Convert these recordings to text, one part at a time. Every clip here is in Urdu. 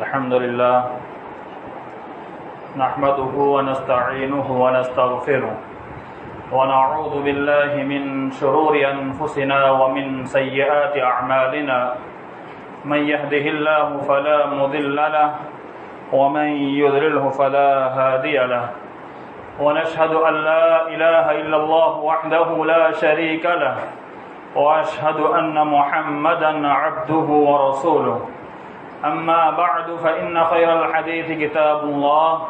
الحمد لله نحمده ونستعينه ونستغفره ونعوذ بالله من شرور أنفسنا ومن سيئات أعمالنا من يهده الله فلا مضل له ومن يضلله فلا هادي له ونشهد أن لا إله إلا الله وحده لا شريك له وأشهد أن محمدا عبده ورسوله أما بعد فإن خير الحديث كتاب الله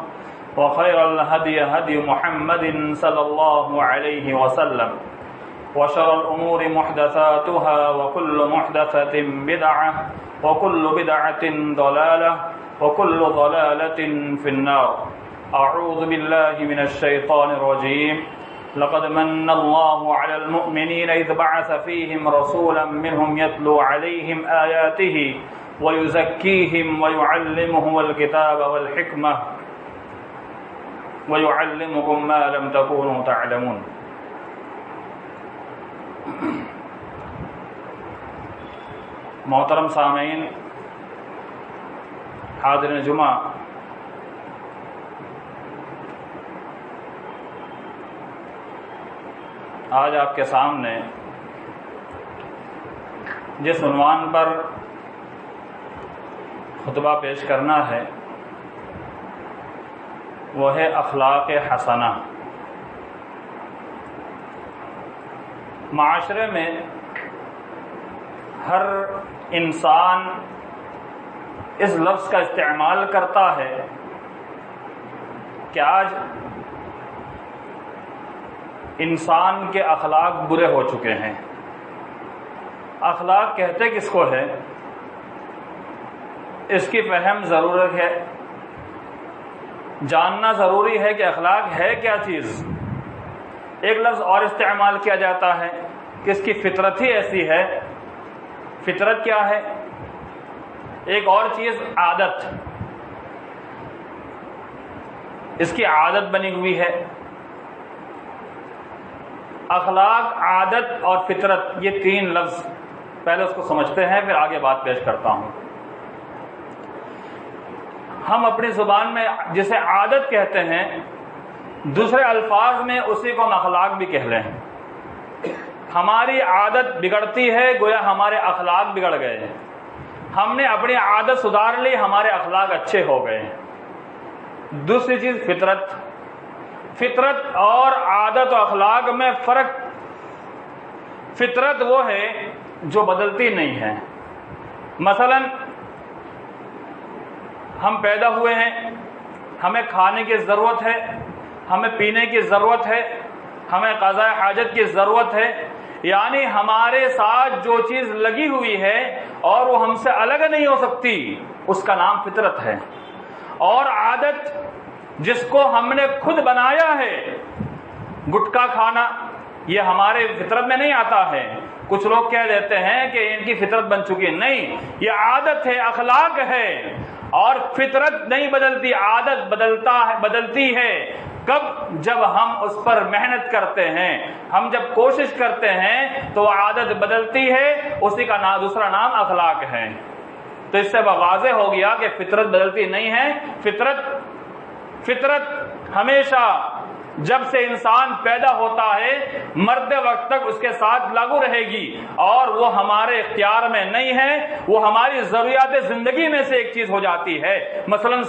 وخير الهدي هدي محمد صلى الله عليه وسلم وشر الأمور محدثاتها وكل محدثة بدعة وكل بدعة ضلالة وكل ضلالة في النار. أعوذ بالله من الشيطان الرجيم. لقد من الله على المؤمنين إذ بعث فيهم رسولا منهم يتلو عليهم آياته ويزكيهم ويعلمهم الكتاب والحكمة ويعلمكم ما لم تكونوا تعلمون. محترم سامعین، حاضرین جمعہ، آج آپ کے سامنے جس عنوان پر خطبہ پیش کرنا ہے وہ ہے اخلاق حسنہ. معاشرے میں ہر انسان اس لفظ کا استعمال کرتا ہے کہ آج انسان کے اخلاق برے ہو چکے ہیں. اخلاق کہتے کس کو ہے؟ اس کی فہم ضرورت ہے، جاننا ضروری ہے کہ اخلاق ہے کیا چیز. ایک لفظ اور استعمال کیا جاتا ہے کہ اس کی فطرت ہی ایسی ہے. فطرت کیا ہے؟ ایک اور چیز عادت، اس کی عادت بنی ہوئی ہے. اخلاق، عادت اور فطرت، یہ تین لفظ پہلے اس کو سمجھتے ہیں، پھر آگے بات پیش کرتا ہوں. ہم اپنی زبان میں جسے عادت کہتے ہیں، دوسرے الفاظ میں اسی کو ہم اخلاق بھی کہہ لیں. ہماری عادت بگڑتی ہے، گویا ہمارے اخلاق بگڑ گئے ہیں. ہم نے اپنی عادت سدھار لی، ہمارے اخلاق اچھے ہو گئے ہیں. دوسری چیز فطرت. فطرت اور عادت و اخلاق میں فرق. فطرت وہ ہے جو بدلتی نہیں ہے. مثلا ہم پیدا ہوئے ہیں، ہمیں کھانے کی ضرورت ہے، ہمیں پینے کی ضرورت ہے، ہمیں قضاء حاجت کی ضرورت ہے. یعنی ہمارے ساتھ جو چیز لگی ہوئی ہے اور وہ ہم سے الگ نہیں ہو سکتی، اس کا نام فطرت ہے. اور عادت جس کو ہم نے خود بنایا ہے، گٹکا کھانا، یہ ہمارے فطرت میں نہیں آتا ہے. کچھ لوگ کہہ دیتے ہیں کہ ان کی فطرت بن چکی. نہیں، یہ عادت ہے، اخلاق ہے. اور فطرت نہیں بدلتی، عادت بدلتی ہے. کب؟ جب ہم اس پر محنت کرتے ہیں، ہم جب کوشش کرتے ہیں تو عادت بدلتی ہے. اسی کا دوسرا نام اخلاق ہے. تو اس سے واضح ہو گیا کہ فطرت بدلتی نہیں ہے. فطرت ہمیشہ جب سے انسان پیدا ہوتا ہے مرتے وقت تک اس کے ساتھ لاگو رہے گی، اور وہ ہمارے اختیار میں نہیں ہے. وہ ہماری ضروریات زندگی میں سے ایک چیز ہو جاتی ہے. مثلا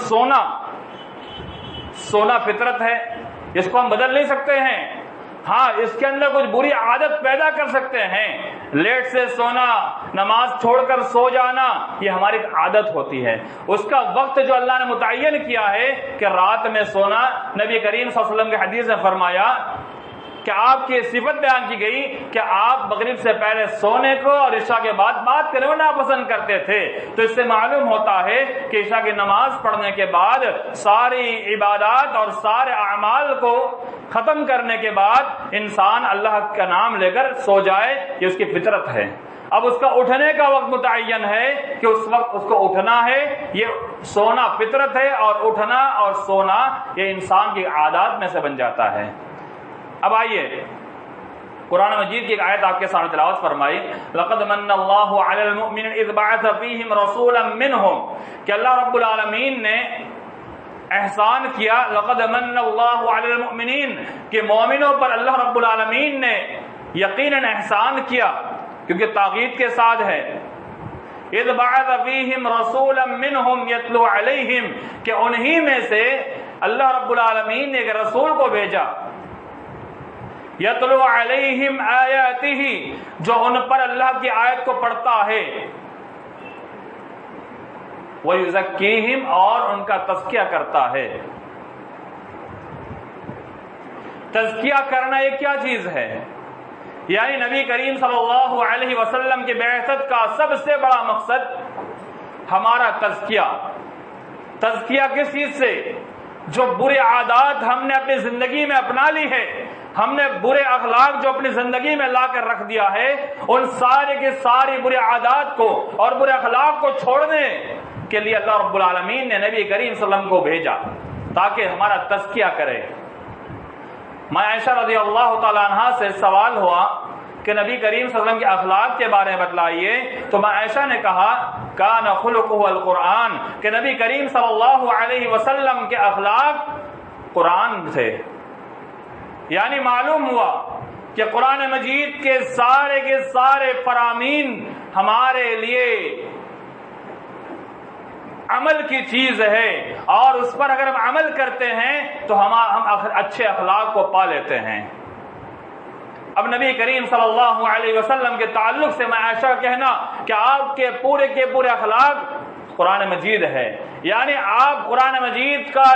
سونا فطرت ہے، اس کو ہم بدل نہیں سکتے ہیں. ہاں، اس کے اندر کچھ بری عادت پیدا کر سکتے ہیں. لیٹ سے سونا، نماز چھوڑ کر سو جانا، یہ ہماری عادت ہوتی ہے. اس کا وقت جو اللہ نے متعین کیا ہے کہ رات میں سونا، نبی کریم صلی اللہ علیہ وسلم کی حدیث نے فرمایا کہ آپ کی صفت بیان کی گئی کہ آپ مغرب سے پہلے سونے کو اور عشاء کے بعد بات کرنے کو ناپسند کرتے تھے. تو اس سے معلوم ہوتا ہے کہ عشاء کی نماز پڑھنے کے بعد ساری عبادات اور سارے اعمال کو ختم کرنے کے بعد انسان اللہ کا نام لے کر سو جائے، یہ اس کی فطرت ہے. اب اس کا اٹھنے کا وقت متعین ہے کہ اس وقت اس کو اٹھنا ہے. یہ سونا فطرت ہے، اور اٹھنا اور سونا یہ انسان کی عادات میں سے بن جاتا ہے. اب آئیے، قرآن مجید کی ایک آیت آپ کے سامنے تلاوت فرمائی، لقد من اللہ علی المؤمنین اذ بعث فیہم رسولا منہم، کہ اللہ رب العالمین نے احسان کیا، لقد من اللہ علی المؤمنین، کہ مومنوں پر اللہ رب العالمین نے یقیناً احسان کیا، کیونکہ تاکید کے ساتھ ہے، اذ بعث فیہم رسولا منہم یتلو علیہم، کہ انہی میں سے اللہ رب العالمین نے ایک رسول کو بھیجا، یتلو علیہم آیاتہ، جو ان پر اللہ کی آیت کو پڑھتا ہے، وَيُزَكِّيهِمْ، اور ان کا تزکیہ کرتا ہے۔ تزکیہ کرنا یہ کیا چیز ہے؟ یعنی نبی کریم صلی اللہ علیہ وسلم کی بعثت کا سب سے بڑا مقصد ہمارا تزکیہ۔ تزکیہ کس چیز سے؟ جو برے عادات ہم نے اپنی زندگی میں اپنا لی ہے، ہم نے برے اخلاق جو اپنی زندگی میں لا کر رکھ دیا ہے، ان سارے کے ساری برے عادات کو اور برے اخلاق کو چھوڑنے کے لیے اللہ رب العالمین نے نبی کریم صلی اللہ علیہ وسلم کو بھیجا تاکہ ہمارا تزکیہ کرے۔ میں عائشہ رضی اللہ تعالی عنہا سے سوال ہوا کہ نبی کریم صلی اللہ علیہ وسلم کے اخلاق کے بارے میں بتلائیے، تو میں عائشہ نے کہا کان خلقہ القرآن، کہ نبی کریم صلی اللہ علیہ وسلم کے اخلاق قرآن تھے۔ یعنی معلوم ہوا کہ قرآن مجید کے سارے فرامین ہمارے لیے عمل کی چیز ہے، اور اس پر اگر ہم عمل کرتے ہیں تو ہم اچھے اخلاق کو پا لیتے ہیں۔ اب نبی کریم صلی اللہ علیہ وسلم کے تعلق سے میں عائشہ کہنا کہ آپ کے پورے اخلاق قرآن مجید ہے، یعنی آپ قرآن مجید کا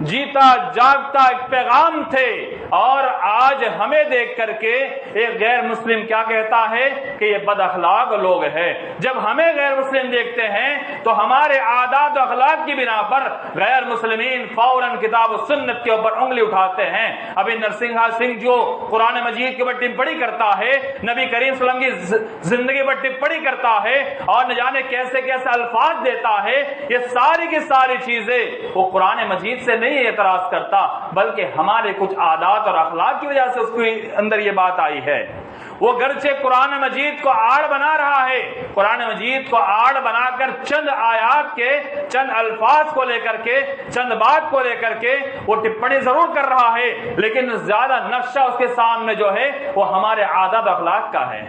جیتا جاگتا ایک پیغام تھے، اور آج ہمیں دیکھ کر کے ایک غیر مسلم کیا کہتا ہے کہ یہ بد اخلاق لوگ ہیں۔ جب ہمیں غیر مسلم دیکھتے ہیں تو ہمارے عادات و اخلاق کی بنا پر غیر مسلمین فوراً کتاب و سنت کے اوپر انگلی اٹھاتے ہیں۔ ابھی نرسنگھا سنگھ جو قرآن مجید کے اوپر ٹپڑی کرتا ہے، نبی کریم صلی اللہ علیہ وسلم کی زندگی پر ٹپڑی کرتا ہے، اور نہ جانے کیسے الفاظ دیتا ہے، یہ ساری کی ساری چیزیں وہ قرآن مجید سے نہیں اعتراض کرتا، بلکہ ہمارے کچھ عادات اور اخلاق کی وجہ سے اس کے اندر یہ بات آئی ہے۔ وہ گرچہ قرآن مجید کو آڑ بنا رہا ہے، قرآن مجید کو آڑ بنا کر چند آیات کے چند الفاظ کو لے کر کے، چند بات کو لے کر کے وہ ٹپڑی ضرور کر رہا ہے، لیکن زیادہ نقشہ اس کے سامنے جو ہے وہ ہمارے عادات اخلاق کا ہے۔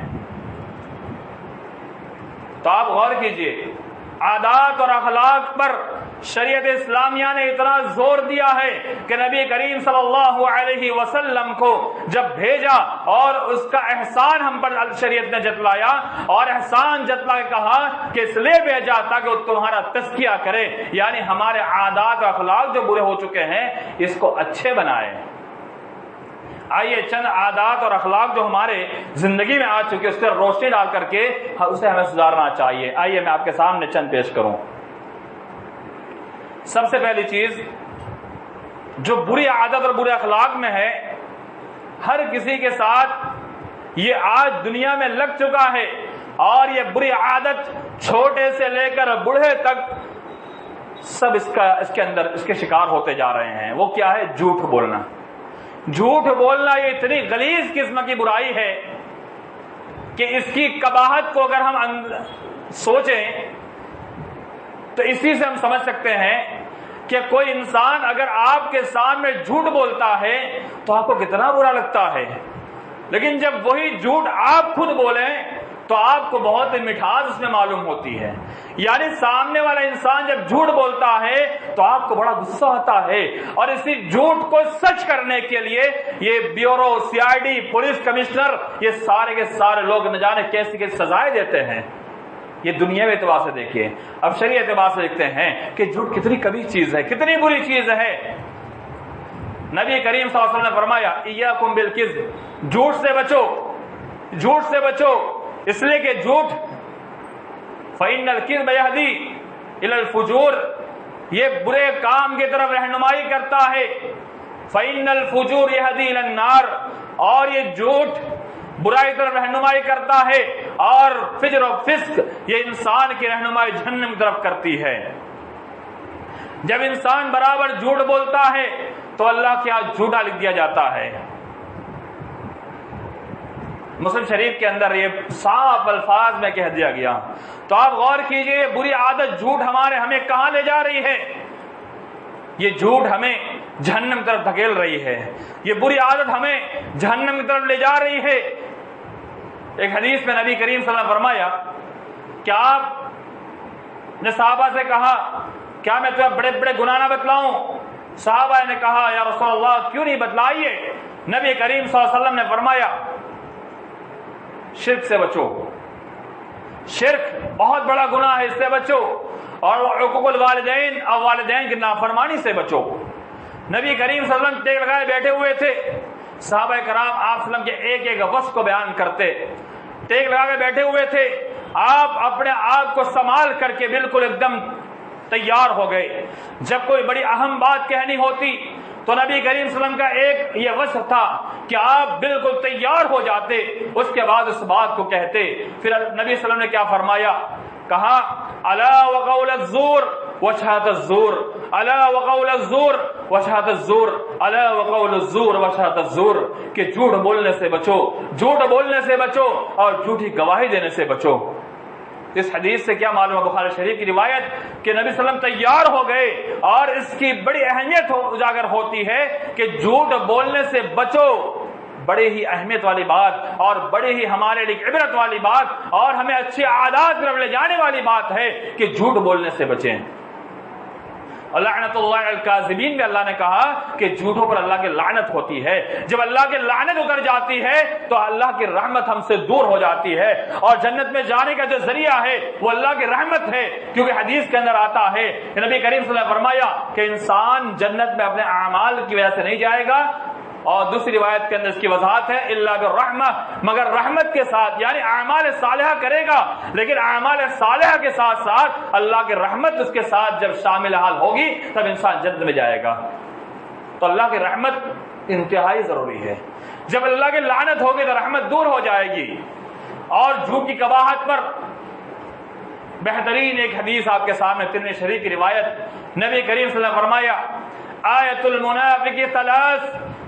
تو آپ غور کیجئے، عادات اور اخلاق پر شریعت اسلامیہ نے اتنا زور دیا ہے کہ نبی کریم صلی اللہ علیہ وسلم کو جب بھیجا اور اس کا احسان ہم پر شریعت نے جتلایا، اور احسان جتلا کے کہا کہ اس لیے بھیجا تاکہ وہ تمہارا تزکیہ کرے، یعنی ہمارے عادات و اخلاق جو برے ہو چکے ہیں اس کو اچھے بنائے۔ آئیے چند عادات اور اخلاق جو ہمارے زندگی میں آ چکے اس پر روشنی ڈال کر کے اسے ہمیں سدھارنا چاہیے۔ آئیے میں آپ کے سامنے چند پیش کروں۔ سب سے پہلی چیز جو بری عادت اور برے اخلاق میں ہے، ہر کسی کے ساتھ یہ آج دنیا میں لگ چکا ہے، اور یہ بری عادت چھوٹے سے لے کر بوڑھے تک سب اس کے شکار ہوتے جا رہے ہیں۔ وہ کیا ہے؟ جھوٹ بولنا۔ جھوٹ بولنا یہ اتنی غلیظ قسم کی برائی ہے کہ اس کی قباحت کو اگر ہم سوچیں تو اسی سے ہم سمجھ سکتے ہیں کہ کوئی انسان اگر آپ کے سامنے جھوٹ بولتا ہے تو آپ کو کتنا برا لگتا ہے، لیکن جب وہی جھوٹ آپ خود بولیں تو آپ کو بہت مٹھاس اس میں معلوم ہوتی ہے۔ یعنی سامنے والا انسان جب جھوٹ بولتا ہے تو آپ کو بڑا غصہ آتا ہے، اور اسی جھوٹ کو سچ کرنے کے لیے یہ بیورو، CID، پولیس کمشنر، یہ سارے کے سارے لوگ نہ جانے کیسی کیسی سزائیں دیتے ہیں۔ یہ دنیاوی اعتبار سے دیکھیے، اب شرعی اعتبار سے دیکھتے ہیں کہ جھوٹ کتنی کبھی چیز ہے، کتنی بری چیز ہے۔ نبی کریم صلی اللہ علیہ وسلم نے فرمایا ایاکم بالکذب، جھوٹ سے بچو، جھوٹ سے بچو، اس لیے کہ جھوٹ فإن الکذب یہدی الی الفجور، یہ برے کام کی طرف رہنمائی کرتا ہے، فإن الفجور یہدی الی النار، اور یہ جھوٹ برائی طرف رہنمائی کرتا ہے، اور فجر و فسق یہ انسان کی رہنمائی جہنم کی طرف کرتی ہے۔ جب انسان برابر جھوٹ بولتا ہے تو اللہ کے ہاں جھوٹا لکھ دیا جاتا ہے۔ مسلم شریف کے اندر یہ صاف الفاظ میں کہہ دیا گیا. تو آپ غور کیجئے یہ بری عادت جھوٹ ہمیں کہاں لے جا رہی ہے. یہ جھوٹ ہمیں جہنم کی طرف دھکیل رہی ہے. یہ بری عادت ہمیں جہنم کی طرف لے جا رہی ہے. ایک حدیث میں نبی کریم صلی اللہ علیہ وسلم فرمایا کہ آپ نے صحابہ سے کہا کیا میں تمہیں بڑے بڑے گناہ نہ بتلاؤں. صحابہ نے کہا یا رسول اللہ کیوں نہیں بتلائیے. نبی کریم صلی اللہ علیہ وسلم نے فرمایا شرک سے بچو. شرک بہت بڑا گناہ ہے, اس سے بچو. اور حقوق الوالدین اور والدین کی نافرمانی سے بچو. نبی کریم صلی اللہ علیہ وسلم ٹیک لگائے بیٹھے ہوئے تھے. صحابہ کرام آپ صلی اللہ علیہ وسلم کے ایک ایک وصف کو بیان کرتے. ٹیک لگا کے بیٹھے ہوئے تھے. آپ اپنے آپ کو سنبھال کر کے بالکل ایک دم تیار ہو گئے. جب کوئی بڑی اہم بات کہنی ہوتی تو نبی کریم صلی اللہ علیہ وسلم کا ایک یہ وصف تھا کہ آپ بالکل تیار ہو جاتے, اس کے بعد اس بات کو کہتے. پھر نبی صلی اللہ علیہ وسلم نے کیا فرمایا, کہا الا وقول الزور وشهادة الزور, الا وقول الزور وشهادة الزور, الا وقول الزور وشهادة الزور, کہ جھوٹ بولنے سے بچو, جھوٹ بولنے سے بچو اور جھوٹی گواہی دینے سے بچو. اس حدیث سے کیا معلوم ہے, بخاری شریف کی روایت کہ نبی صلی اللہ علیہ وسلم تیار ہو گئے. اور اس کی بڑی اہمیت اجاگر ہوتی ہے کہ جھوٹ بولنے سے بچو. بڑی ہی اہمیت والی بات اور بڑی ہی ہمارے لیے عبرت والی بات اور ہمیں اچھے عادات کی طرف لے جانے والی بات ہے کہ جھوٹ بولنے سے بچیں. لعنت اللہ الکاذبین میں اللہ نے کہا کہ جھوٹوں پر اللہ کی لعنت ہوتی ہے. جب اللہ کی لعنت اتر جاتی ہے تو اللہ کی رحمت ہم سے دور ہو جاتی ہے, اور جنت میں جانے کا جو ذریعہ ہے وہ اللہ کی رحمت ہے. کیونکہ حدیث کے اندر آتا ہے کہ نبی کریم صلی اللہ علیہ وسلم نے فرمایا کہ انسان جنت میں اپنے اعمال کی وجہ سے نہیں جائے گا, اور دوسری روایت کے اندر اس کی وضاحت ہے الا بالرحمہ, مگر رحمت کے ساتھ, یعنی اعمال صالحہ کرے گا لیکن اعمال صالحہ کے ساتھ ساتھ اللہ کی رحمت اس کے ساتھ جب شامل حال ہوگی تب انسان جنت میں جائے گا. تو اللہ کی رحمت انتہائی ضروری ہے. جب اللہ کی لعنت ہوگی تو رحمت دور ہو جائے گی. اور جھوٹ کی قباحت پر بہترین ایک حدیث آپ کے سامنے ترمذی شریف کی روایت, نبی کریم صلی اللہ علیہ وسلم نے فرمایا آیت المنافق ثلاث,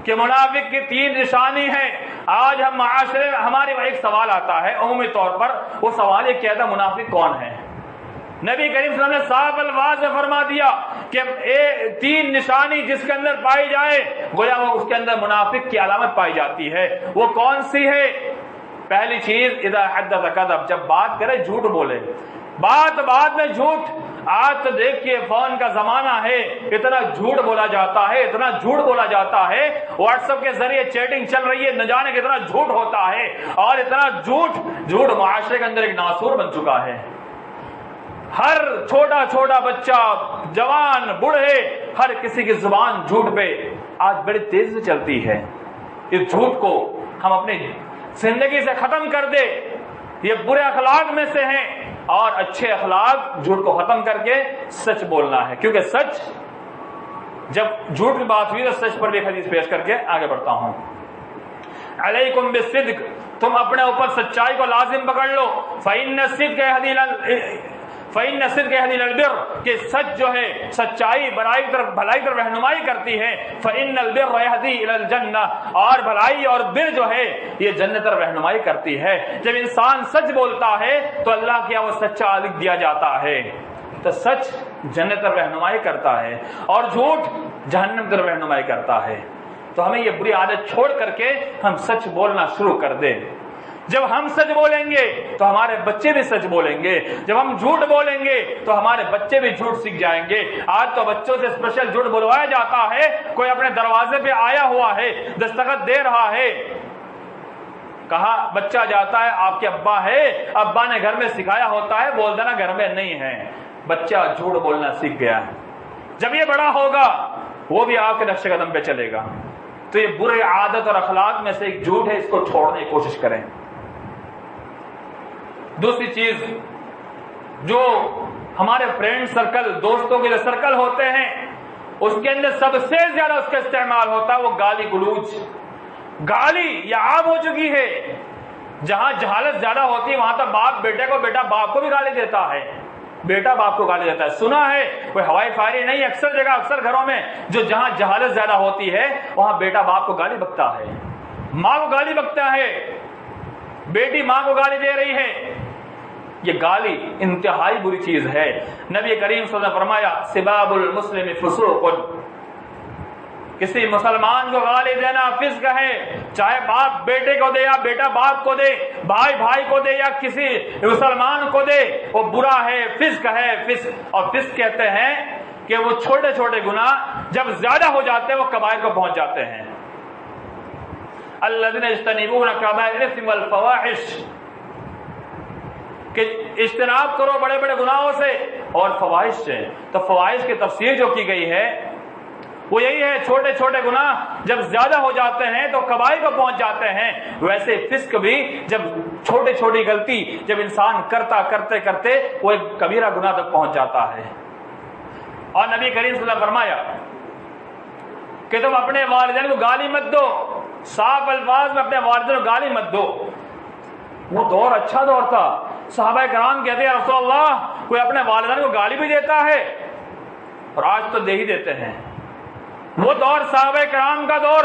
کہ منافق کی 3 نشانی ہے. آج ہم معاشرے ہمارے ایک سوال آتا ہے عمومی طور پر, وہ سوال یہ کہتا ہے منافق کون ہے. نبی کریم صلی اللہ علیہ وسلم نے صاف الفاظ میں فرما دیا کہ 3 نشانی جس کے اندر پائی جائے گویا وہ اس کے اندر منافق کی علامت پائی جاتی ہے. وہ کون سی ہے؟ پہلی چیز اذا حدث کذب, جب بات کرے جھوٹ بولے. بات میں جھوٹ. آج تو دیکھیے فون کا زمانہ ہے, اتنا جھوٹ بولا جاتا ہے, اتنا جھوٹ بولا جاتا ہے. واٹس ایپ کے ذریعے چیٹنگ چل رہی ہے, نہ جانے کتنا جھوٹ ہوتا ہے. اور اتنا جھوٹ معاشرے کے اندر ایک ناسور بن چکا ہے. ہر چھوٹا بچہ, جوان, بوڑھے, ہر کسی کی زبان جھوٹ پہ آج بڑی تیزی سے چلتی ہے. اس جھوٹ کو ہم اپنی زندگی سے ختم کر دے. یہ برے اخلاق میں سے ہیں, اور اچھے اخلاق جھوٹ کو ختم کر کے سچ بولنا ہے. کیونکہ سچ, جب جھوٹ کی بات ہوئی تو سچ پر بھی ایک حدیث پیش کر کے آگے بڑھتا ہوں. علیکم بالصدق, تم اپنے اوپر سچائی کو لازم پکڑ لو. فإن الصدق يهدي للبر, کہ سچ جو ہے سچائی بھلائی طرف رہنمائی کرتی ہے. فإن البر يهدي إلى الجنة, اور بھلائی اور بر جو ہے یہ جنت طرف رہنمائی کرتی ہے. جب انسان سچ بولتا ہے تو اللہ کیا وہ سچا لکھ دیا جاتا ہے. تو سچ جنت طرف رہنمائی کرتا ہے اور جھوٹ جہنم طرف رہنمائی کرتا ہے. تو ہمیں یہ بری عادت چھوڑ کر کے ہم سچ بولنا شروع کر دیں. جب ہم سچ بولیں گے تو ہمارے بچے بھی سچ بولیں گے. جب ہم جھوٹ بولیں گے تو ہمارے بچے بھی جھوٹ سیکھ جائیں گے. آج تو بچوں سے اسپیشل جھوٹ بلوایا جاتا ہے. کوئی اپنے دروازے پہ آیا ہوا ہے, دستخط دے رہا ہے, کہا بچہ جاتا ہے آپ کے ابا ہے, ابا نے گھر میں سکھایا ہوتا ہے بول دینا گھر میں نہیں ہے. بچہ جھوٹ بولنا سیکھ گیا. جب یہ بڑا ہوگا وہ بھی آپ کے نقش قدم پہ چلے گا. تو یہ برے عادت اور اخلاق میں سے ایک جھوٹ ہے, اس کو چھوڑنے کی کوشش کریں. دوسری چیز, جو ہمارے فرینڈ سرکل, دوستوں کے جو سرکل ہوتے ہیں, اس کے اندر سب سے زیادہ اس کا استعمال ہوتا ہے وہ گالی گلوچ. گالی یہ عام ہو چکی ہے. جہاں جہالت زیادہ ہوتی ہے وہاں تک باپ بیٹے کو, بیٹا باپ کو بھی گالی دیتا ہے, بیٹا باپ کو گالی دیتا ہے. سنا ہے, کوئی ہوائی فائری نہیں, اکثر جگہ اکثر گھروں میں جو جہاں جہالت زیادہ ہوتی ہے وہاں بیٹا باپ کو گالی بکتا ہے, ماں کو گالی بکتا ہے. بیٹی ماں کو گالی دے رہی ہے، یہ گالی انتہائی بری چیز ہے۔ نبی کریم صلی اللہ علیہ وسلم نے فرمایا سباب المسلم فسوق، کسی مسلمان کو گالی دینا فسق ہے، چاہے باپ بیٹے کو دے یا بیٹا باپ کو دے، بھائی بھائی کو دے یا کسی مسلمان کو دے، وہ برا ہے، فسق ہے۔ فسق، اور فسق کہتے ہیں کہ وہ چھوٹے چھوٹے گناہ جب زیادہ ہو جاتے ہیں وہ کبائر کو پہنچ جاتے ہیں۔ الذین یجتنبون کبائر الاثم والفواحش، کہ اجتناب کرو بڑے بڑے گناہوں سے اور فواحش سے۔ تو فواحش کی تفسیر جو کی گئی ہے وہ یہی ہے، چھوٹے چھوٹے گناہ جب زیادہ ہو جاتے ہیں تو کبائر کو پہنچ جاتے ہیں، ویسے فسق بھی جب چھوٹی چھوٹی غلطی جب انسان کرتے کرتے وہ ایک کبیرہ گناہ تک پہنچ جاتا ہے۔ اور نبی کریم صلی اللہ علیہ وسلم نے فرمایا کہ تم اپنے والدین کو گالی مت دو، صاف الفاظ میں اپنے والدین کو گالی مت دو۔ وہ دور اچھا دور تھا، صحابہ کرام کہتے ہیں رسول اللہ کوئی اپنے والدین کو گالی بھی دیتا ہے، اور آج تو دے ہی دیتے ہیں۔ وہ دور صحابہ کرام کا دور،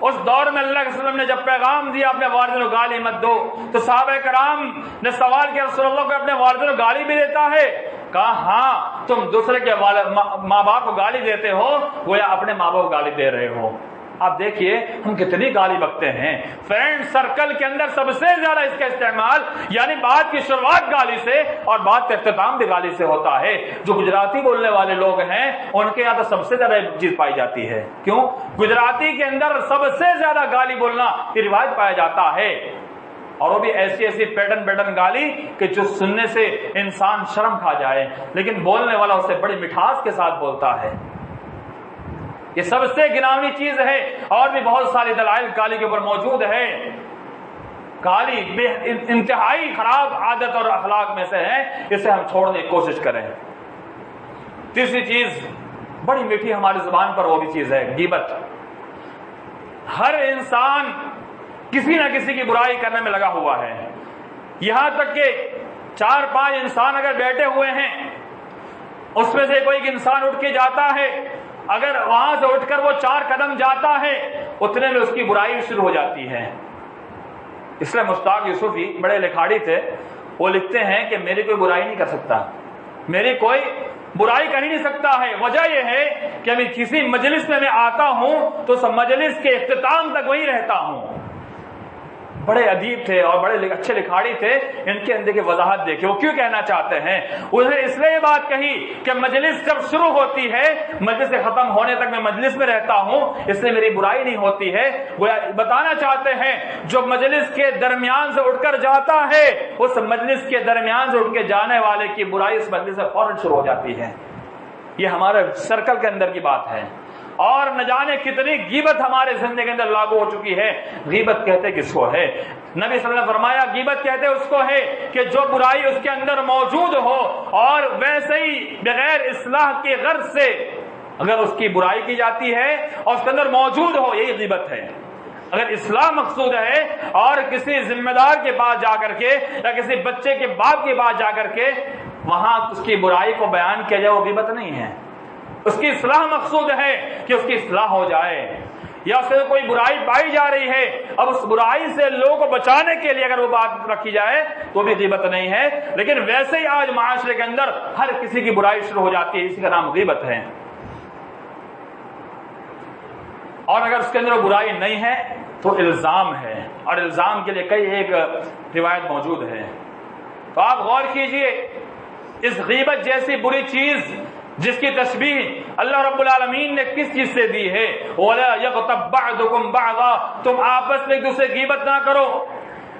اس دور میں اللہ کے وسلم نے جب پیغام دیا اپنے والدین کو گالی مت دو، تو صحابہ کرام نے سوال کیا رسول اللہ کو اپنے والدین کو گالی بھی دیتا ہے؟ کہا ہاں، تم دوسرے کے ماں باپ کو گالی دیتے ہو گویا اپنے ماں باپ کو گالی دے رہے ہو۔ آپ دیکھیے ہم کتنی گالی بکتے ہیں۔ فرینڈ سرکل کے اندر سب سے زیادہ اس کا استعمال یعنی بات کی شروعات گالی سے اور بات کا اختتام بھی گالی سے ہوتا ہے۔ جو گجراتی بولنے والے لوگ ہیں ان کے یہاں تو سب سے زیادہ چیز پائی جاتی ہے۔ کیوں؟ گجراتی کے اندر سب سے زیادہ گالی بولنا کی روایت پایا جاتا ہے، اور وہ بھی ایسی ایسی پیٹرن گالی کہ جو سننے سے انسان شرم کھا جائے، لیکن بولنے والا اسے بڑی مٹھاس کے ساتھ بولتا ہے۔ یہ سب سے گناوی چیز ہے، اور بھی بہت ساری دلائل گالی کے اوپر موجود ہے۔ گالی انتہائی خراب عادت اور اخلاق میں سے ہے، اسے ہم چھوڑنے کی کوشش کریں۔ تیسری چیز بڑی میٹھی ہماری زبان پر وہ بھی چیز ہے غیبت۔ ہر انسان کسی نہ کسی کی برائی کرنے میں لگا ہوا ہے، یہاں تک کہ 4-5 انسان اگر بیٹھے ہوئے ہیں، اس میں سے کوئی ایک انسان اٹھ کے جاتا ہے، اگر وہاں سے اٹھ کر وہ 4 قدم جاتا ہے اتنے میں اس کی برائی شروع ہو جاتی ہے۔ اس لیے مشتاق یوسفی بڑے لکھاڑی تھے، وہ لکھتے ہیں کہ میری کوئی برائی نہیں کر سکتا، میری کوئی برائی کر ہی نہیں سکتا ہے۔ وجہ یہ ہے کہ ابھی کسی مجلس میں آتا ہوں تو اس مجلس کے اختتام تک وہی رہتا ہوں۔ بڑے ادیب تھے اور بڑے اچھے لکھاڑی تھے، ان کے اندر کی وضاحت دیکھیں وہ کیوں کہنا چاہتے ہیں۔ انہوں نے اس لیے یہ بات کہی کہ مجلس جب شروع ہوتی ہے مجلس سے ختم ہونے تک میں مجلس میں رہتا ہوں، اس لیے میری برائی نہیں ہوتی ہے۔ وہ بتانا چاہتے ہیں جو مجلس کے درمیان سے اٹھ کر جاتا ہے اس مجلس کے درمیان سے اٹھ کے جانے والے کی برائی اس مجلس سے فوراً شروع ہو جاتی ہے۔ یہ ہمارے سرکل کے اندر کی بات ہے، اور نہ جانے کتنی غیبت ہمارے زندگی کے اندر لاگو ہو چکی ہے۔ غیبت کہتے کس کو ہے؟ نبی صلی اللہ علیہ وسلم نے فرمایا غیبت کہتے اس کو ہے کہ جو برائی اس کے اندر موجود ہو اور ویسے ہی بغیر اصلاح کے غرض سے اگر اس کی برائی کی جاتی ہے اور اس کے اندر موجود ہو، یہی غیبت ہے۔ اگر اصلاح مقصود ہے اور کسی ذمہ دار کے پاس جا کر کے یا کسی بچے کے باپ کے پاس جا کر کے وہاں اس کی برائی کو بیان کیا جائے، وہ غیبت نہیں ہے۔ اس کی اصلاح مقصود ہے کہ اس کی اصلاح ہو جائے، یا اس سے کوئی برائی پائی جا رہی ہے، اب اس برائی سے لوگوں کو بچانے کے لیے اگر وہ بات رکھی جائے تو بھی غیبت نہیں ہے۔ لیکن ویسے ہی آج معاشرے کے اندر ہر کسی کی برائی شروع ہو جاتی ہے، اسی کا نام غیبت ہے۔ اور اگر اس کے اندر برائی نہیں ہے تو الزام ہے، اور الزام کے لیے کئی ایک روایت موجود ہے۔ تو آپ غور کیجئے اس غیبت جیسی بری چیز جس کی تشبیہ اللہ رب العالمین نے کس چیز سے دی ہے؟ وَلَا يَغْتَبْ بَعْضُكُمْ بَعْضًا، تم آپس میں ایک دوسرے کی غیبت نہ کرو۔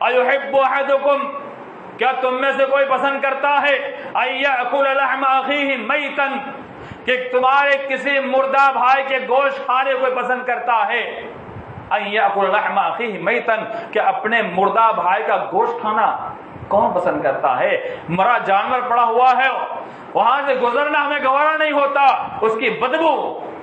أَيُحِبُّ أَحَدُكُمْ، کیا تم میں سے کوئی پسند کرتا ہے أَن يَأْكُلَ لَحْمَ أَخِيهِ مَيْتًا، کہ تمہارے کسی مردہ بھائی کے گوشت کھانے کوئی پسند کرتا ہے؟ أَن يَأْكُلَ لَحْمَ أَخِيهِ مَيْتًا، کہ اپنے مردہ بھائی کا گوشت کھانا کون پسند کرتا ہے؟ مرا جانور پڑا ہوا ہے، وہاں سے گزرنا ہمیں گوارا نہیں ہوتا، اس کی بدبو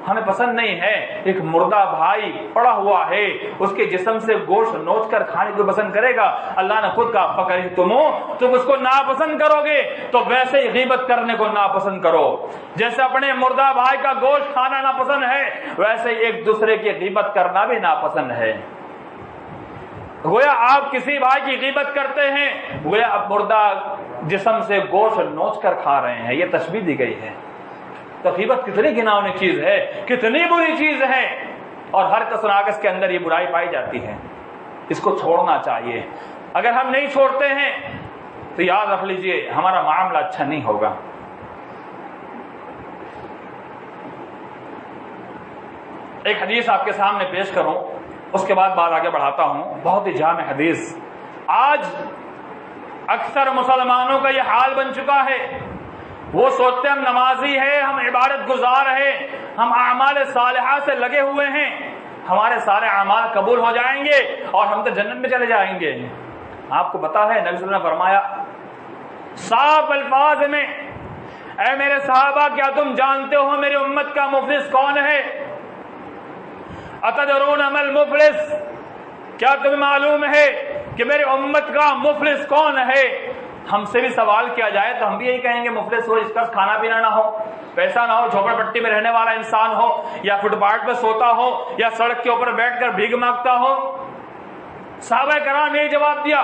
ہمیں پسند نہیں ہے۔ ایک مردہ بھائی پڑا ہوا ہے، اس کے جسم سے گوشت نوچ کر کھانے کو پسند کرے گا؟ اللہ نے خود کہا فَكَرِهْتُمُوهُ، تم اس کو ناپسند کرو گے تو ویسے ہی غیبت کرنے کو ناپسند کرو۔ جیسے اپنے مردہ بھائی کا گوشت کھانا ناپسند ہے، ویسے ہی ایک دوسرے کی غیبت کرنا بھی ناپسند ہے۔ گویا آپ کسی بھائی کی غیبت کرتے ہیں، گویا آپ مردہ جسم سے گوشت نوچ کر کھا رہے ہیں، یہ تشبیہ دی گئی ہے۔ تو غیبت کتنی گھناؤنی چیز ہے، کتنی بری چیز ہے، اور ہر کس ناقص کے اندر یہ برائی پائی جاتی ہے۔ اس کو چھوڑنا چاہیے۔ اگر ہم نہیں چھوڑتے ہیں تو یاد رکھ لیجئے ہمارا معاملہ اچھا نہیں ہوگا۔ ایک حدیث آپ کے سامنے پیش کروں، اس کے بعد بات آگے بڑھاتا ہوں۔ بہت ہی جامع حدیث۔ آج اکثر مسلمانوں کا یہ حال بن چکا ہے، وہ سوچتے ہم نمازی ہیں، ہم عبادت گزار ہیں، ہم اعمال صالحہ سے لگے ہوئے ہیں، ہمارے سارے اعمال قبول ہو جائیں گے اور ہم تو جنت میں چلے جائیں گے۔ آپ کو پتا ہے نبی صلی اللہ علیہ وسلم نے فرمایا صاف الفاظ میں، اے میرے صحابہ کیا تم جانتے ہو میری امت کا مفلس کون ہے؟ اتدرون ما المفلس، کیا تمہیں معلوم ہے کہ میری امت کا مفلس کون ہے؟ ہم سے بھی سوال کیا جائے تو ہم بھی یہی کہیں گے مفلس وہ جس کا کھانا پینا نہ ہو، پیسہ نہ ہو، جھوپڑ پٹی میں رہنے والا انسان ہو، یا فٹ پاتھ پہ سوتا ہو، یا سڑک کے اوپر بیٹھ کر بھیک مانگتا ہو۔ صحابہ کرام نے جواب دیا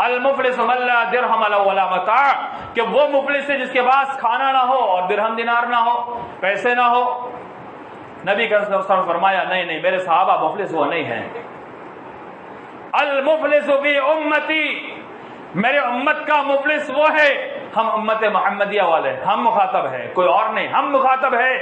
المفلس من لا درہم له ولا متاع، کہ وہ مفلس ہے جس کے پاس کھانا نہ ہو اور درہم دینار نہ ہو، پیسے نہ ہو۔ نبی کا صلی اللہ علیہ وسلم فرمایا نہیں میرے صحابہ مفلس وہ نہیں ہیں، المفلس فی امتی، میرے امت کا مفلس وہ ہے، ہم امت محمدیہ والے، ہم مخاطب ہے، کوئی اور نہیں، ہم مخاطب ہے۔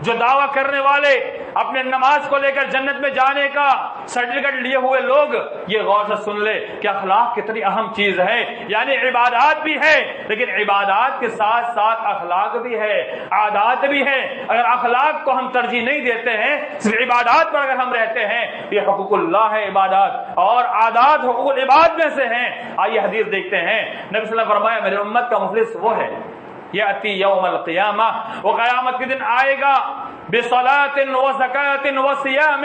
جو دعویٰ کرنے والے اپنے نماز کو لے کر جنت میں جانے کا سرٹیفکیٹ لیے ہوئے لوگ، یہ غور سے سن لے کہ اخلاق کتنی اہم چیز ہے۔ یعنی عبادات بھی ہے لیکن عبادات کے ساتھ ساتھ اخلاق بھی ہے، عادات بھی ہے۔ اگر اخلاق کو ہم ترجیح نہیں دیتے ہیں، صرف عبادات پر اگر ہم رہتے ہیں، یہ حقوق اللہ ہے عبادات، اور عادات حقوق العباد میں سے ہیں۔ آئیے حدیث دیکھتے ہیں۔ نبی صلی اللہ علیہ وسلم نے فرمایا میرے امت کا مفلس وہ ہے، یاتی یوم القیامہ، وہ قیامت کے دن آئے گا، بصلاۃ و زکاۃ و صیام،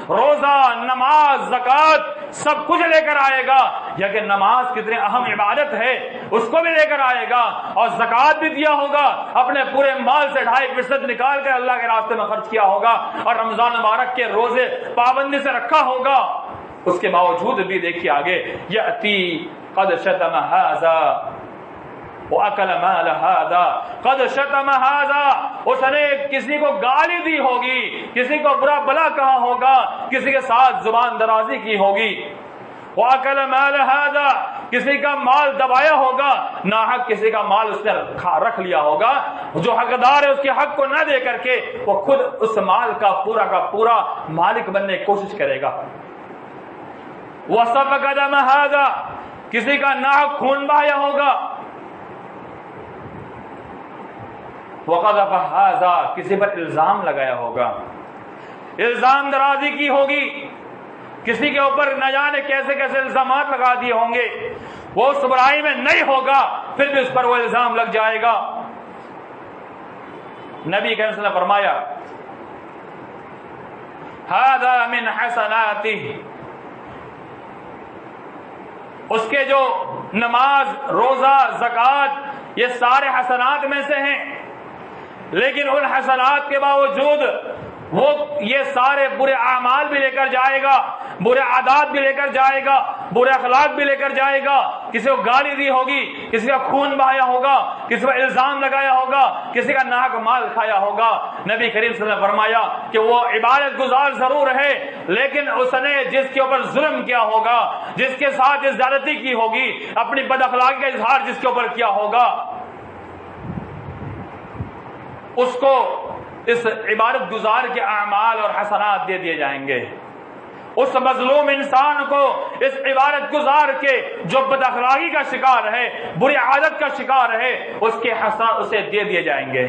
روزہ، نماز، زکات سب کچھ لے کر آئے گا۔ یا کہ نماز کتنی اہم عبادت ہے اس کو بھی لے کر آئے گا، اور زکات بھی دیا ہوگا، اپنے پورے مال سے 2.5% نکال کر اللہ کے راستے میں خرچ کیا ہوگا، اور رمضان مبارک کے روزے پابندی سے رکھا ہوگا۔ اس کے باوجود بھی دیکھیے آگے، یاتی قد شتم ھذا وَأَكَلَ مَالَ هَذَا قَدْ شَتَمَ هَذَا، اس نے کسی کو گالی دی ہوگی، کسی کو برا بلا کہا ہوگا، کسی کے ساتھ زبان درازی کی ہوگی۔ وَأَكَلَ مَالَ هَذَا، کسی کا مال دبایا ہوگا، ناحق کسی کا مال اس نے رکھ لیا ہوگا، جو حقدار ہے اس کے حق کو نہ دے کر کے وہ خود اس مال کا پورا مالک بننے کی کوشش کرے گا۔ وَسَفَكَ دَمَ هَذَا، کسی کا ناحق خون بہایا ہوگا۔ وَقَذَفَ هَذَا، کسی پر الزام لگایا ہوگا، الزام درازی کی ہوگی، کسی کے اوپر نہ جانے کیسے کیسے الزامات لگا دیے ہوں گے، وہ اس برائی میں نہیں ہوگا پھر بھی اس پر وہ الزام لگ جائے گا۔ نبی کریم صلی اللہ علیہ وسلم نے فرمایا هَذَا مِنْ حَسَنَاتِهِ، اس کے جو نماز، روزہ، زکات یہ سارے حسنات میں سے ہیں، لیکن ان حسنات کے باوجود وہ یہ سارے برے اعمال بھی لے کر جائے گا، برے عادات بھی لے کر جائے گا، برے اخلاق بھی لے کر جائے گا، کسی کو گالی دی ہوگی، کسی کا خون بہایا ہوگا، کسی کو الزام لگایا ہوگا، کسی کا ناحق مال کھایا ہوگا۔ نبی کریم صلی اللہ علیہ وسلم نے فرمایا کہ وہ عبادت گزار ضرور ہے، لیکن اس نے جس کے اوپر ظلم کیا ہوگا، جس کے ساتھ زیادتی کی ہوگی، اپنی بد اخلاقی کا اظہار جس کے اوپر کیا ہوگا، اس کو اس عبادت گزار کے اعمال اور حسنات دے دیے جائیں گے۔ اس مظلوم انسان کو اس عبادت گزار کے جو بد اخلاقی کا شکار ہے، بری عادت کا شکار ہے، اس کے حسنات اسے دے دیے جائیں گے۔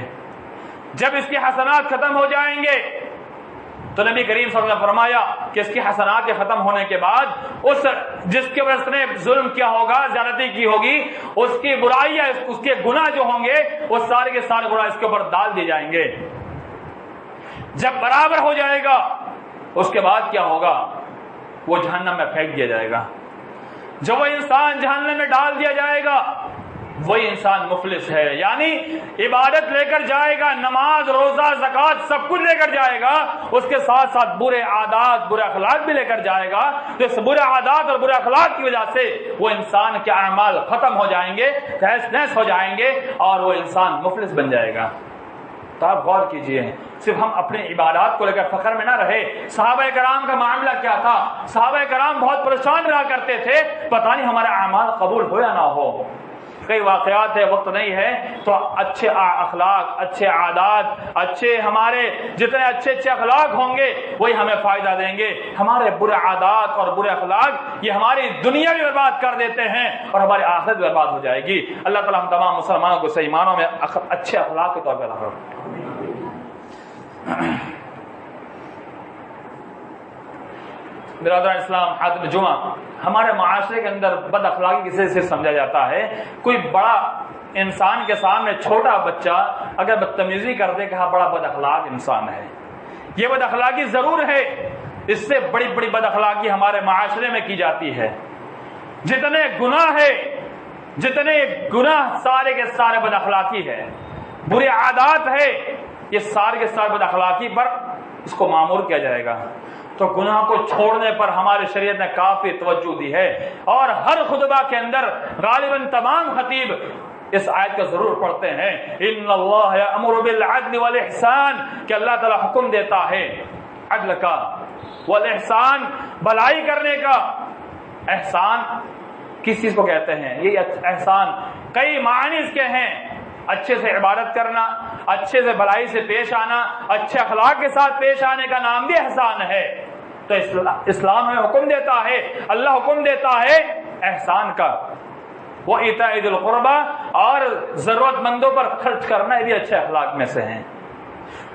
جب اس کے حسنات ختم ہو جائیں گے تو نبی کریم صلی اللہ علیہ وسلم نے فرمایا کہ اس کی حسنات کے ختم ہونے کے بعد اس جس کے اوپر اس نے ظلم کیا ہوگا، زیادتی کی ہوگی، اس کی برائیاں، اس کے گناہ جو ہوں گے وہ سارے کے سارے گناہ اس کے اوپر ڈال دیے جائیں گے۔ جب برابر ہو جائے گا اس کے بعد کیا ہوگا؟ وہ جہنم میں پھینک دیا جائے گا۔ جب وہ انسان جہنم میں ڈال دیا جائے گا وہی انسان مفلس ہے. یعنی عبادت لے کر جائے گا, نماز روزہ زکوٰۃ سب کچھ لے کر جائے گا, اس کے ساتھ ساتھ برے عادات برے اخلاق بھی لے کر جائے گا, تو اس برے عادات اور برے اخلاق کی وجہ سے وہ انسان کے اعمال ختم ہو جائیں گے, تہس نہس ہو جائیں گے, اور وہ انسان مفلس بن جائے گا. تو آپ غور کیجئے, صرف ہم اپنے عبادات کو لے کر فخر میں نہ رہے. صحابہ کرام کا معاملہ کیا تھا؟ صحابہ کرام بہت پریشان رہا کرتے تھے, پتہ نہیں ہمارے اعمال قبول ہو یا نہ ہو. کئی واقعات ہے, وقت نہیں ہے, تو اچھے اخلاق, اچھے عادات, اچھے ہمارے جتنے اچھے اخلاق ہوں گے وہی ہمیں فائدہ دیں گے. ہمارے برے عادات اور برے اخلاق یہ ہماری دنیا بھی برباد کر دیتے ہیں اور ہماری آخرت بھی برباد ہو جائے گی. اللہ تعالیٰ ہم تمام مسلمانوں کو صحیح معنوں میں اچھے اخلاق کے طور پر رکھو. برادران اسلام, حاضر جمعہ, ہمارے معاشرے کے اندر بد اخلاقی کسی سے سمجھا جاتا ہے. کوئی بڑا انسان کے سامنے چھوٹا بچہ اگر بدتمیزی کر دے کہ ہاں بڑا بد اخلاق انسان ہے. یہ بد اخلاقی ضرور ہے, اس سے بڑی بڑی بد اخلاقی ہمارے معاشرے میں کی جاتی ہے. جتنے گناہ سارے کے سارے بد اخلاقی ہے, برے عادات ہے, یہ سارے کے سارے بد اخلاقی پر اس کو معمور کیا جائے گا. تو گناہ کو چھوڑنے پر ہمارے شریعت نے کافی توجہ دی ہے, اور ہر خطبہ کے اندر غالباً تمام خطیب اس آیت کا ضرور پڑھتے ہیں, ان اللہ یأمر بالعدل والاحسان, کہ اللہ تعالیٰ حکم دیتا ہے عدل کا, والاحسان بھلائی کرنے کا. احسان کس چیز کو کہتے ہیں؟ یہ احسان کئی معنی اس کے ہیں. اچھے سے عبادت کرنا, اچھے سے بھلائی سے پیش آنا, اچھے اخلاق کے ساتھ پیش آنے کا نام بھی احسان ہے. تو اسلام ہمیں حکم دیتا ہے, اللہ حکم دیتا ہے احسان کا. وَإِيتَاءِ ذِي الْقُرْبَىٰ, اور ضرورت مندوں پر خرچ کرنا, یہ بھی اچھے اخلاق میں سے ہیں.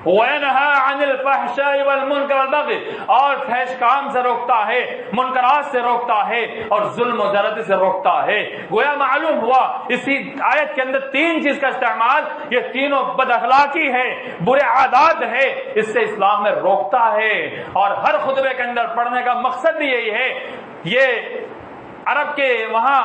وَيَنْهَىٰ عَنِ الْفَحْشَاءِ وَالْمُنكَرِ وَالْبَغْيِ, اور فحش کام سے روکتا ہے, منکرات سے روکتا ہے, اور ظلم و زیادتی سے روکتا ہے. گویا معلوم ہوا اسی آیت کے اندر تین چیز کا استعمال, یہ تینوں بد اخلاقی ہے, برے عادات ہے, اس سے اسلام میں روکتا ہے. اور ہر خطبے کے اندر پڑھنے کا مقصد بھی یہی ہے. یہ عرب کے وہاں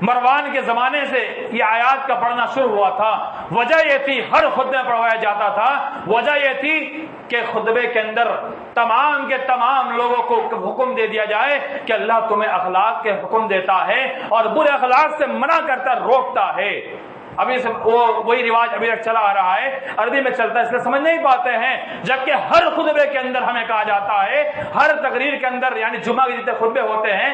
مروان کے زمانے سے یہ آیات کا پڑھنا شروع ہوا تھا. وجہ یہ تھی, ہر خطبے میں پڑھوایا جاتا تھا, وجہ یہ تھی کہ خطبے کے اندر تمام کے تمام لوگوں کو حکم دے دیا جائے کہ اللہ تمہیں اخلاق کے حکم دیتا ہے اور برے اخلاق سے منع کرتا, روکتا ہے. ابھی وہی رواج ابھی تک چلا آ رہا ہے, عربی میں چلتا ہے, اس لیے سمجھ نہیں پاتے ہیں. جبکہ ہر خطبے کے اندر ہمیں کہا جاتا ہے, ہر تقریر کے اندر, یعنی جمعہ کے جتنے خطبے ہوتے ہیں,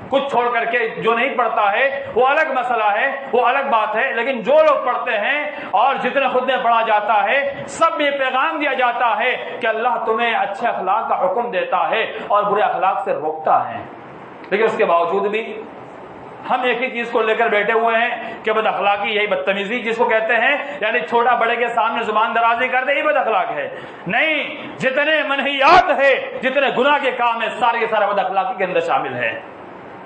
کچھ چھوڑ کر کے جو نہیں پڑھتا ہے وہ الگ مسئلہ ہے, وہ الگ بات ہے, لیکن جو لوگ پڑھتے ہیں اور جتنے خطبے پڑھا جاتا ہے, سب میں پیغام دیا جاتا ہے کہ اللہ تمہیں اچھے اخلاق کا حکم دیتا ہے اور برے اخلاق سے روکتا ہے. لیکن اس کے باوجود بھی ہم ایک ہی چیز کو لے کر بیٹھے ہوئے ہیں کہ بد اخلاقی, یہی بدتمیزی جس کو کہتے ہیں, یعنی چھوٹا بڑے کے سامنے زبان درازی کر دے, یہ بد اخلاق ہے. نہیں, جتنے منہیات ہے, جتنے گناہ کے کام ہے, سارے کے سارے بد اخلاقی کے اندر شامل ہے.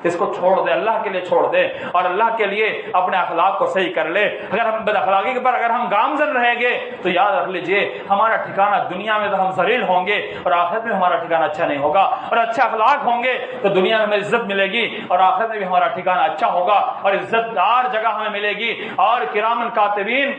اس کو چھوڑ دے, اللہ کے لیے چھوڑ دے, اور اللہ کے لیے اپنے اخلاق کو صحیح کر لے. اگر ہم بد اخلاقی کے پر اگر ہم گامزن رہیں گے تو یاد رکھ لیجئے ہمارا ٹھکانہ دنیا میں تو ہم ذلیل ہوں گے اور آخرت میں ہمارا ٹھکانہ اچھا نہیں ہوگا. اور اچھے اخلاق ہوں گے تو دنیا میں ہمیں عزت ملے گی اور آخرت میں بھی ہمارا ٹھکانہ اچھا ہوگا اور عزت دار جگہ ہمیں ملے گی. اور کرامن کاتبین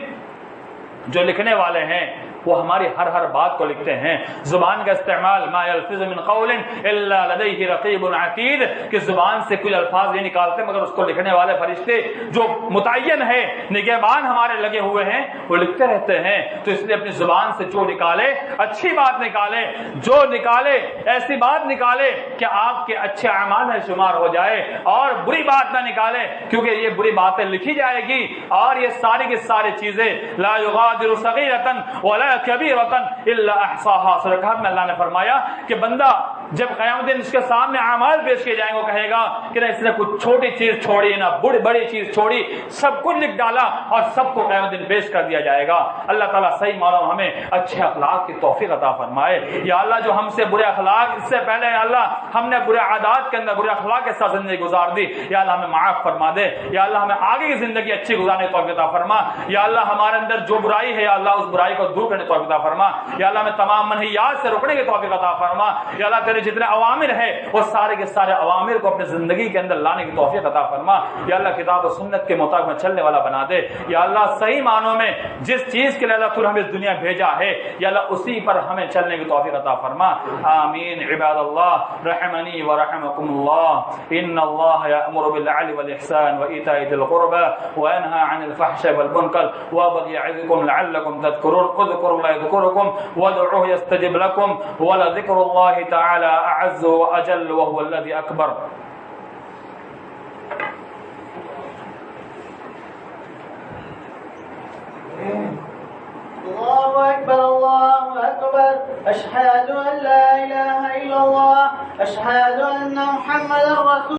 جو لکھنے والے ہیں وہ ہماری ہر بات کو لکھتے ہیں. زبان کا استعمال, ما یلفظ من قول الا لدیہ رقیب عتید, کہ زبان سے کچھ الفاظ نہیں نکالتے مگر اس کو لکھنے والے فرشتے جو متعین ہے, نگہبان ہمارے لگے ہوئے ہیں, وہ لکھتے رہتے ہیں. تو اس لیے اپنی زبان سے جو نکالے اچھی بات نکالے, جو نکالے ایسی بات نکالے کہ آپ کے اچھے اعمال میں شمار ہو جائے, اور بری بات نہ نکالے کیونکہ یہ بری باتیں لکھی جائے گی. اور یہ ساری کی ساری چیزیں لا یغادر صغیرۃ ولا کبیرۃ الا احصاها, سورۃ میں اللہ نے فرمایا کہ بندہ جب قیامت دن اس کے سامنے اعمال پیش کیے جائیں گے, وہ کہے گا کہ نہ اس نے کچھ چھوٹی چیز چھوڑی, نہ بڑی چیز چھوڑی, سب کچھ لکھ ڈالا اور سب کو قیامت دن پیش کر دیا جائے گا. اللہ تعالیٰ صحیح معلوم ہمیں اچھے اخلاق کی توفیق عطا فرمائے. یا اللہ جو ہم سے برے اخلاق, اس سے پہلے یا اللہ ہم نے برے عادات کے اندر برے اخلاق کے ساتھ زندگی گزار دی, یا اللہ ہمیں معاف فرما دے. یا اللہ ہمیں آگے کی زندگی اچھی گزارنے کی توفیق عطا فرما. یا اللہ ہمارے اندر جو برائی ہے, یا اللہ اس برائی کو دور کرنے کی توفیق عطا فرما. یا اللہ ہمیں تمام منہیات سے روکنے کی توفیق عطا فرما. یا اللہ تیرے اندر جتنے اوامر ہیں وہ سارے کے سارے اوامر کو اپنے زندگی کے اندر لانے کی توفیق عطا فرما. یا اللہ کتاب و سنت کے مطابق میں چلنے والا بنا دے. یا اللہ صحیح معنوں میں جس چیز کے لیے اللہ تو نے ہمیں اس دنیا بھیجا ہے یا اللہ اسی پر ہمیں چلنے کی توفیق عطا فرما. آمین. عباد اللہ رحمنی ورحمکم اللہ ان اللہ یأمر بالعدل والإحسان وإيتاء ذی القربى وینہی عن الفحشاء والمنکر ویعظکم یعظکم لعلکم تذکرون. اذکروا اللہ یذکرکم وادعوه یستجب لکم ولذکر اللہ تعالی اعز واجل وهو الذی اکبر. الله أكبر الله أكبر أشهد أن لا إله إلا الله أشهد أن محمدا رسول